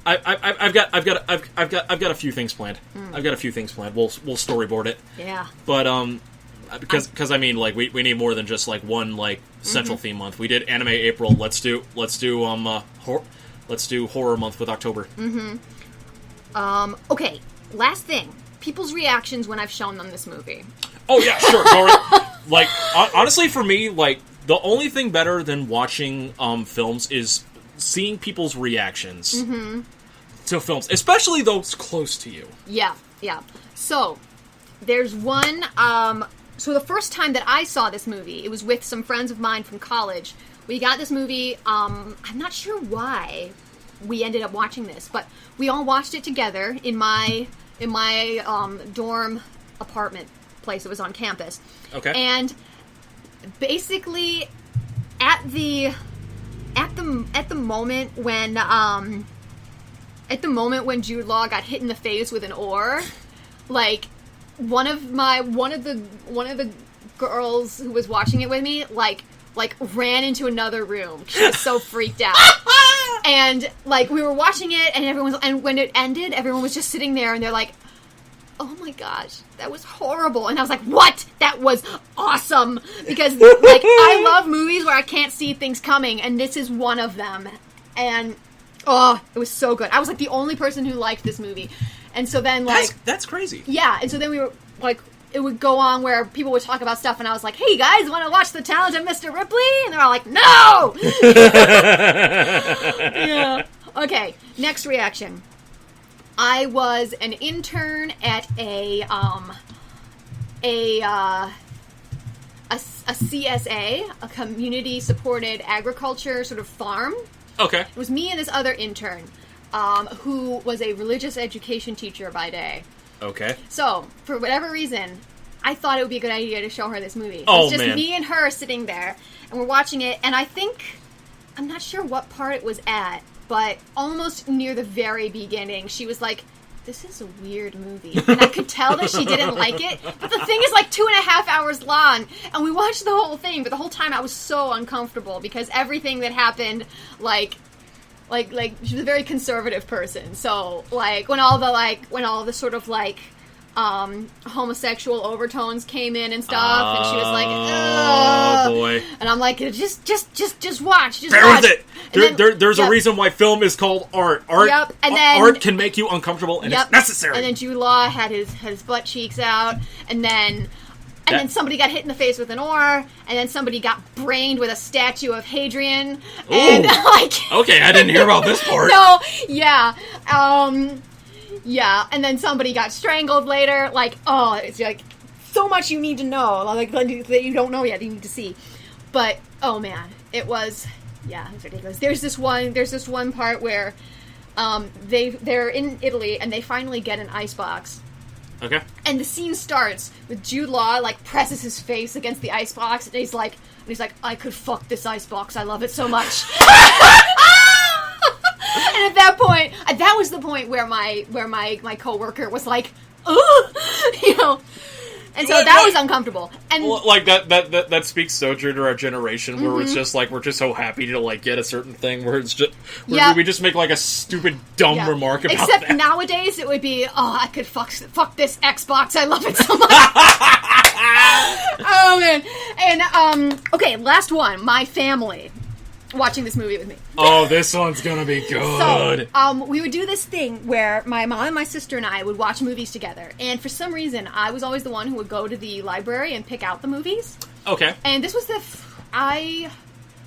got a few things planned. I've got a few things planned. We'll storyboard it. Yeah. But because I mean, like, we need more than just like one like central theme month. We did anime April. Let's do horror month with October. Okay. Last thing. People's reactions when I've shown them this movie. Oh yeah, sure. Like, honestly, for me, like, the only thing better than watching films is seeing people's reactions to films, especially those close to you. Yeah. So, there's one. So the first time that I saw this movie, it was with some friends of mine from college. We got this movie. I'm not sure why we ended up watching this, but we all watched it together in my dorm apartment place that was on campus. Okay. And basically, at the moment when Jude Law got hit in the face with an oar, like one of the girls who was watching it with me, like ran into another room. She was so freaked out. And like we were watching it, and when it ended, everyone was just sitting there, and they're like, "Oh my gosh, that was horrible!" And I was like, "What? That was awesome!" Because like I love movies where I can't see things coming, and this is one of them. And it was so good. I was like the only person who liked this movie, and so then like that's crazy. Yeah, and so then we were like, it would go on where people would talk about stuff, and I was like, "Hey guys, want to watch The Talented Mr. Ripley?" And they're all like, "No!" Yeah. Okay, next reaction. I was an intern at a CSA, a community supported agriculture sort of farm. Okay. It was me and this other intern, who was a religious education teacher by day. Okay. So, for whatever reason, I thought it would be a good idea to show her this movie. Oh, it's just man. me and her sitting there, and we're watching it, and I'm not sure what part it was at, but almost near the very beginning, she was like, "This is a weird movie." And I could tell that she didn't like it, but the thing is like 2.5 hours long, and we watched the whole thing, but the whole time I was so uncomfortable, because everything that happened, like she was a very conservative person, so when all the sort of homosexual overtones came in and stuff, and she was like, "Oh boy!" And I'm like, just watch, Bear watch. with it. There's a reason why film is called art. Art, and then, art can make you uncomfortable, and it's necessary. And then Jude Law had his butt cheeks out, and then somebody got hit in the face with an oar, and then somebody got brained with a statue of Hadrian. Ooh. And okay, I didn't hear about this part. No, yeah. Yeah, and then somebody got strangled later. It's like so much you need to know, that you don't know yet, that you need to see. But oh man, it was ridiculous. There's this one part where they're in Italy and they finally get an icebox. Okay. And the scene starts with Jude Law presses his face against the icebox, and he's like, "I could fuck this icebox. I love it so much." And at that point, that was the point where my coworker was like, "Ugh," and so that was uncomfortable. And that speaks so true to our generation, where it's just we're just so happy to get a certain thing where it's just we just make a stupid dumb remark about Except that. Nowadays it would be, I could fuck this Xbox. I love it so much. Oh man. And okay, last one. My family. watching this movie with me. Oh, this one's gonna be good. So, we would do this thing where my mom and my sister and I would watch movies together. And for some reason, I was always the one who would go to the library and pick out the movies. Okay. And this was I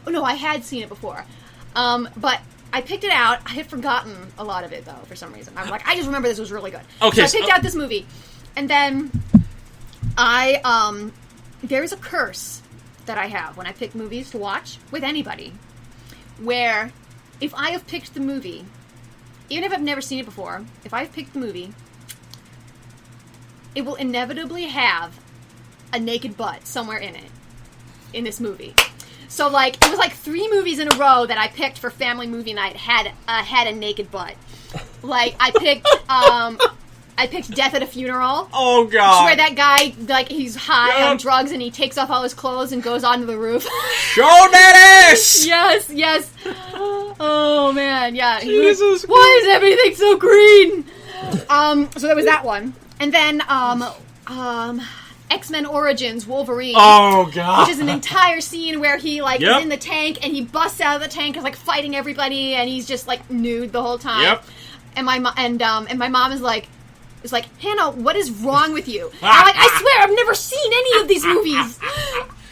had seen it before. But I picked it out. I had forgotten a lot of it, though, for some reason. I was like, I just remember this was really good. Okay. So I picked out this movie. And then there's a curse that I have when I pick movies to watch with anybody, where if I have picked the movie, even if I've never seen it before, if I've picked the movie, it will inevitably have a naked butt somewhere in it, in this movie. So, like, it was like 3 movies in a row that I picked for family movie night had a naked butt. Like, I picked Death at a Funeral. Oh, God. Where that guy, like, he's high on drugs and he takes off all his clothes and goes onto the roof. Show that ass! Yes. Oh, man, yeah. Jesus Why is everything so green? So there was that one. And then, X-Men Origins Wolverine. Oh, God. Which is an entire scene where he, like, is in the tank and he busts out of the tank and is, like, fighting everybody and he's just, like, nude the whole time. Yep. And my mom is like, Hannah, what is wrong with you? I'm like, I swear, I've never seen any of these movies.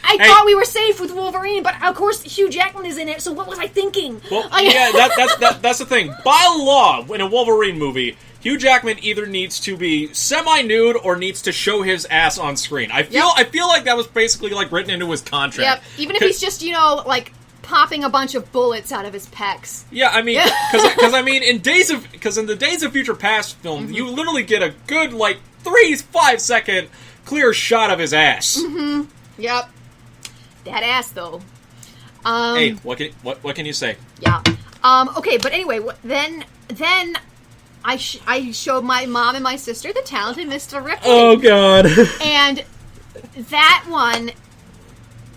I thought we were safe with Wolverine, but of course Hugh Jackman is in it, so what was I thinking? Well, that's the thing. By law, in a Wolverine movie, Hugh Jackman either needs to be semi-nude or needs to show his ass on screen. I feel like that was basically, like, written into his contract. Yep, even if he's just, like, popping a bunch of bullets out of his pecs. Yeah, I mean, because I mean, in the Days of Future Past film, you literally get a good, like, 3-5 second clear shot of his ass. Mm-hmm. Yep. That ass, though. Hey, what can you say? Yeah. Okay, but anyway, then I showed my mom and my sister The Talented Mr. Ripley. Oh, God. And that one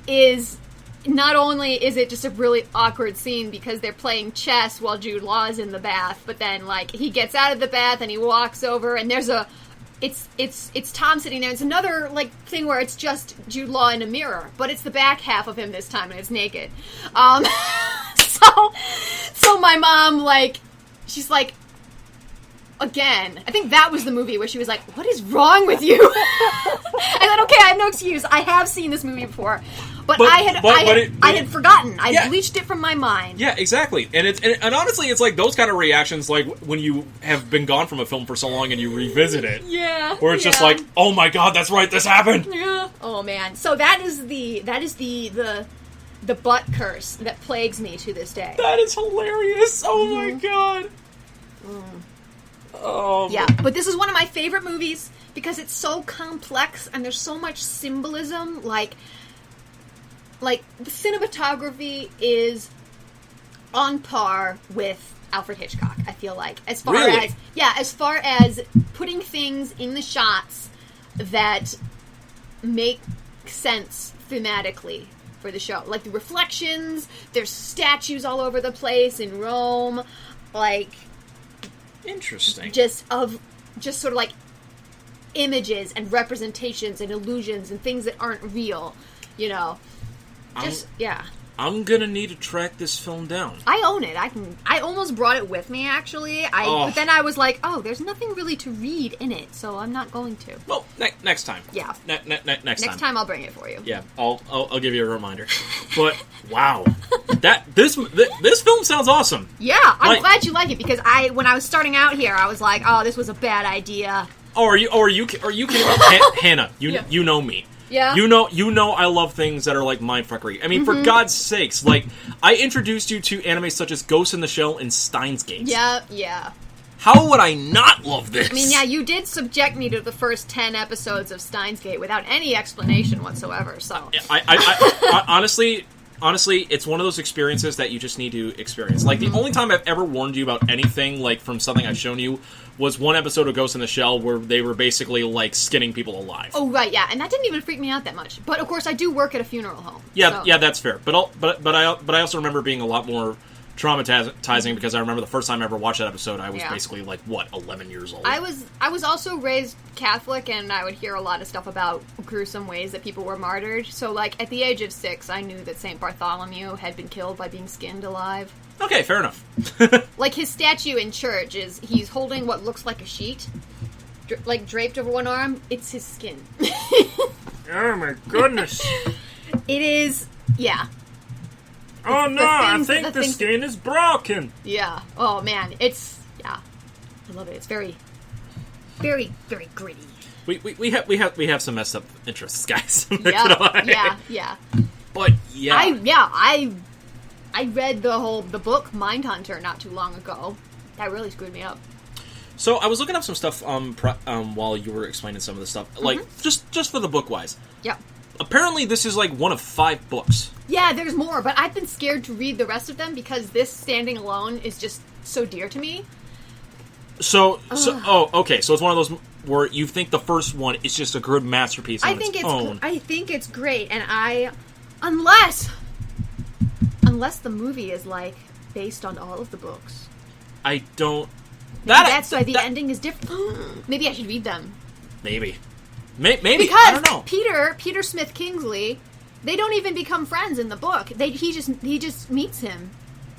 is... Not only is it just a really awkward scene because they're playing chess while Jude Law is in the bath, but then, like, he gets out of the bath and he walks over and there's it's Tom sitting there. It's another, like, thing where it's just Jude Law in a mirror, but it's the back half of him this time and it's naked. So my mom, like, she's like, again, I think that was the movie where she was like, what is wrong with you? I said, okay, I have no excuse. I have seen this movie before. But I had forgotten. I bleached it from my mind. Yeah, exactly. And honestly, it's like those kind of reactions, like when you have been gone from a film for so long and you revisit it. Yeah. Where it's just like, oh my God, that's right, this happened. Yeah. Oh man. So that is the butt curse that plagues me to this day. That is hilarious. Oh my God. Oh. Yeah, but this is one of my favorite movies because it's so complex and there's so much symbolism. Like the cinematography is on par with Alfred Hitchcock, I feel like. As far as putting things in the shots that make sense thematically for the show. Like the reflections, there's statues all over the place in Rome, like interesting. Just sort of like images and representations and illusions and things that aren't real, you know. I'm gonna need to track this film down. I own it. I almost brought it with me, actually. But then I was like, oh, there's nothing really to read in it, so I'm not going to. Well, next time. Yeah. Next time I'll bring it for you. Yeah, I'll give you a reminder. But wow, this film sounds awesome. Yeah, I'm glad you like it because when I was starting out here, I was like, oh, this was a bad idea. Are you Hannah? You know me. Yeah. You know I love things that are like mindfuckery. I mean, for God's sakes, like, I introduced you to anime such as Ghost in the Shell and Steins Gate. Yeah. How would I not love this? I mean, yeah, you did subject me to the first 10 episodes of Steins Gate without any explanation whatsoever, so... I honestly, it's one of those experiences that you just need to experience. Like, the only time I've ever warned you about anything, like, from something I've shown you, was one episode of Ghost in the Shell where they were basically, like, skinning people alive. Oh, right, yeah, and that didn't even freak me out that much. But, of course, I do work at a funeral home. Yeah, that's fair. But I also remember being a lot more traumatizing because I remember the first time I ever watched that episode, I was Yeah. basically, 11 years old. I was also raised Catholic, and I would hear a lot of stuff about gruesome ways that people were martyred. So, at the age of 6, I knew that St. Bartholomew had been killed by being skinned alive. Okay, fair enough. His statue in church he's holding what looks like a sheet, draped over one arm. It's his skin. Oh my goodness. It is, yeah. Oh no, I things- think the the things- skin is broken. Yeah. Oh, man. It's, yeah. I love it. It's very, very, very gritty. We have some messed up interests, guys. Yeah. But yeah, I read the book Mindhunter not too long ago. That really screwed me up. So I was looking up some stuff while you were explaining some of the stuff, just for the book wise. Yep. Apparently, this is one of 5 books. Yeah, there's more, but I've been scared to read the rest of them because this standing alone is just so dear to me. Okay. So it's one of those where you think the first one is just a good masterpiece on its own. I think it's great, and unless the movie is based on all of the books. I don't. That's why the ending is different. Maybe I should read them. Maybe. Because Because I don't know. Peter Smith Kingsley, they don't even become friends in the book. He just meets him.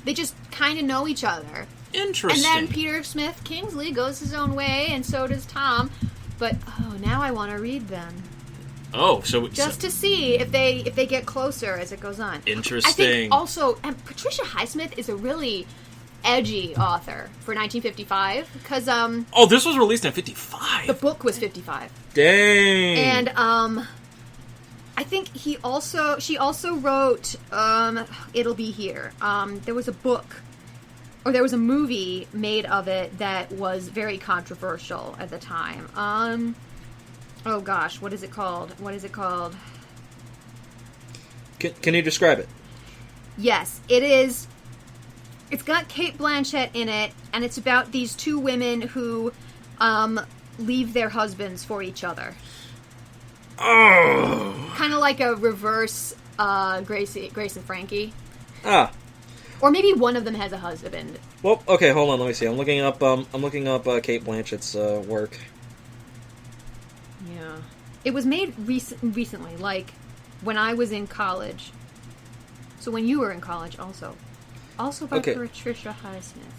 They just kind of know each other. Interesting. And then Peter Smith Kingsley goes his own way, and so does Tom. But now I want to read them just to see if they get closer as it goes on. Interesting. I think also, and Patricia Highsmith is a really edgy author for 1955 because this was released in 55. the book was 55. Dang. And I think she also wrote It'll Be Here. There was a book, or there was a movie made of it that was very controversial at the time. Oh gosh, what is it called? Can you describe it? Yes, it is. It's got Cate Blanchett in it, and it's about these 2 women who leave their husbands for each other. Oh. Kind of like a reverse Grace and Frankie. Ah. Or maybe one of them has a husband. Well, okay, hold on. Let me see. I'm looking up Cate Blanchett's work. Yeah, it was made recently, when I was in college. So when you were in college, also by Patricia Highsmith.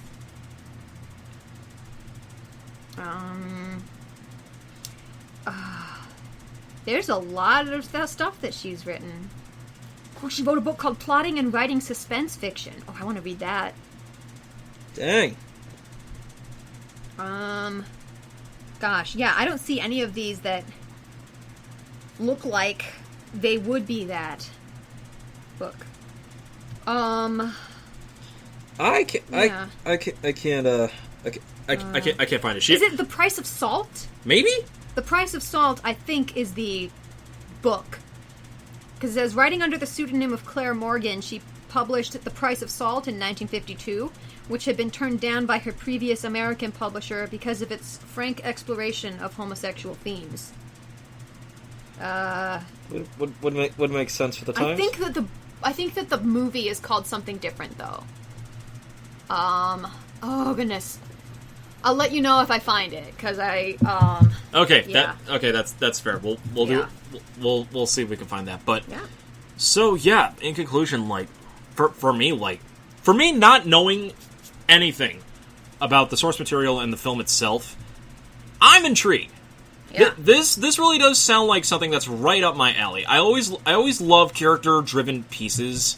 There's a lot of stuff that she's written. Oh, she wrote a book called Plotting and Writing Suspense Fiction. Oh, I want to read that. Dang. Gosh, yeah, I don't see any of these that look like they would be that book. I can't find it. Is it The Price of Salt? Maybe? The Price of Salt, I think, is the book. Because it says, writing under the pseudonym of Claire Morgan, she published The Price of Salt in 1952, which had been turned down by her previous American publisher because of its frank exploration of homosexual themes. Would make sense for the times. I think that the movie is called something different, though. Oh goodness, I'll let you know if I find it because Okay, yeah. That's fair. We'll do it. We'll see if we can find that. But yeah. So yeah, in conclusion, for me, not knowing anything about the source material and the film itself, I'm intrigued. Yeah. This really does sound like something that's right up my alley. I always love character-driven pieces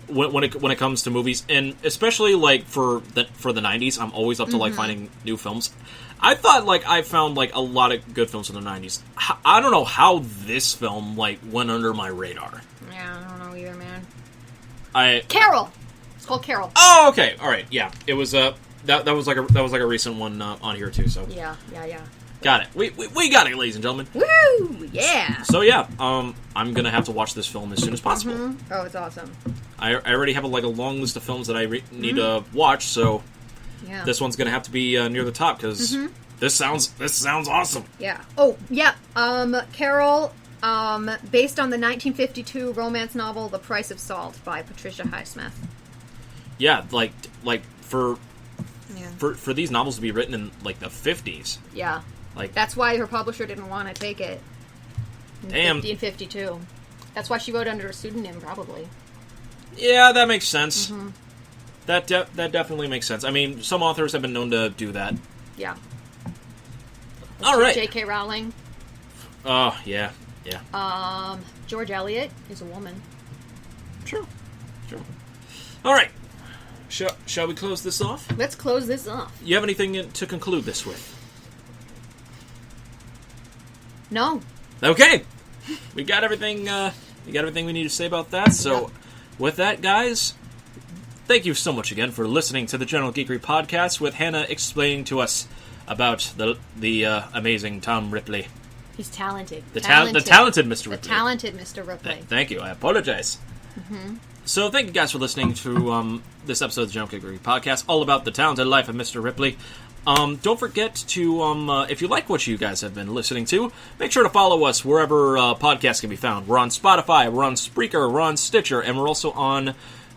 when it comes to movies, and especially for the 90s, I'm always up to finding new films. I thought I found a lot of good films in the 90s. I don't know how this film went under my radar. Yeah, I don't know either, man. Carol. It's called Carol. Oh, okay, all right, yeah. It was that was a recent one on here too. So Yeah. Got it. We got it, ladies and gentlemen. Woo! Yeah. So yeah, I'm gonna have to watch this film as soon as possible. Mm-hmm. Oh, it's awesome. I already have a long list of films that I need to watch, so Yeah. this one's gonna have to be near the top because this sounds awesome. Yeah. Oh, yeah. Carol, based on the 1952 romance novel The Price of Salt by Patricia Highsmith. Yeah, like for Yeah. for these novels to be written in like the 50s. Yeah. Like That's why her publisher didn't want to take it. In Damn. 50 and 52. That's why she wrote under a pseudonym, probably. yeah, that makes sense. Mm-hmm. That definitely makes sense. I mean, some authors have been known to do that. Yeah. All right. J.K. Rowling. Oh, yeah. George Eliot is a woman. True. All right. Shall we close this off? Let's close this off. You have anything to conclude this with? No. Okay. We got everything we need to say about that. So, Yep. with that, guys, thank you so much again for listening to the General Geekery podcast with Hannah explaining to us about the amazing Tom Ripley. He's talented. The talented Mr. Ripley. The talented Mr. Ripley. Thank you. I apologize. Mm-hmm. So thank you guys for listening to this episode of the General Geekery podcast, all about the talented life of Mr. Ripley. Don't forget to, if you like what you guys have been listening to, make sure to follow us wherever podcasts can be found. We're on Spotify, we're on Spreaker, we're on Stitcher, and we're also on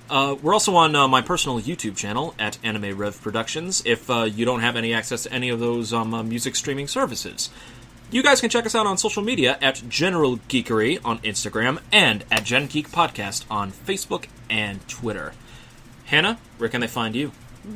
my personal YouTube channel at Anime Rev Productions. If you don't have any access to any of those music streaming services, you guys can check us out on social media at General Geekery on Instagram and at Gen Geek Podcast on Facebook and Twitter. Hannah, where can they find you?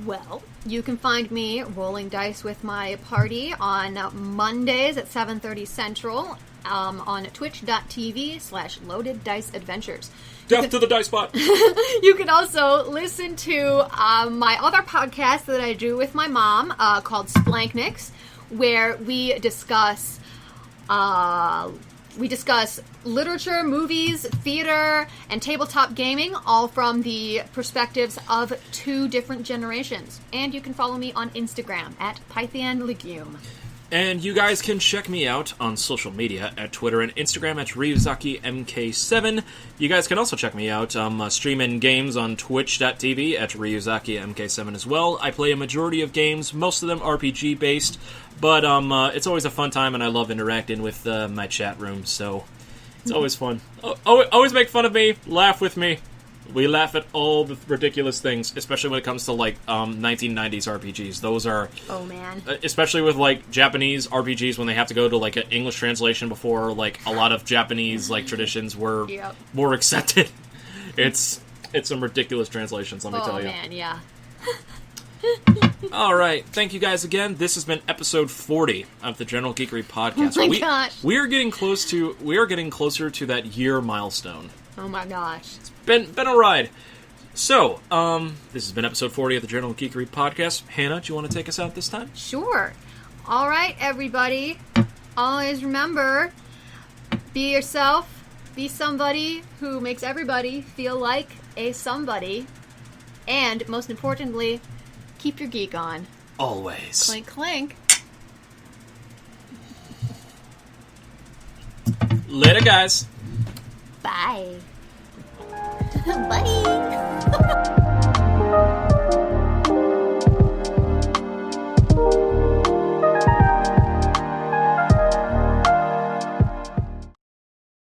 Well, you can find me rolling dice with my party on Mondays at 7:30 Central on twitch.tv/Loaded Dice Adventures. Death to the dice bot! You can also listen to my other podcast that I do with my mom called Splankniks, where we discuss literature, movies, theater, and tabletop gaming, all from the perspectives of two different generations. And you can follow me on Instagram at Python Legume. And you guys can check me out on social media at Twitter and Instagram at RyuzakiMK7. You guys can also check me out streaming games on twitch.tv at RyuzakiMK7 as well. I play a majority of games, most of them RPG based, but it's always a fun time and I love interacting with my chat room, so it's always fun. Always make fun of me, laugh with me. We laugh at all the ridiculous things, especially when it comes to, 1990s RPGs. Those are... Oh, man. Especially with, Japanese RPGs when they have to go to, an English translation before, a lot of Japanese, traditions were more accepted. It's some ridiculous translations, let me tell you. Oh, man, yeah. All right. Thank you guys again. This has been episode 40 of the General Geekery podcast. Oh, my gosh. We are getting closer to that year milestone. Oh, my gosh. Been a ride. So, this has been episode 40 of the General Geekery podcast. Hannah, do you want to take us out this time? Sure. All right, everybody. Always remember, be yourself. Be somebody who makes everybody feel like a somebody. And, most importantly, keep your geek on. Always. Clink, clink. Later, guys. Bye. Bye.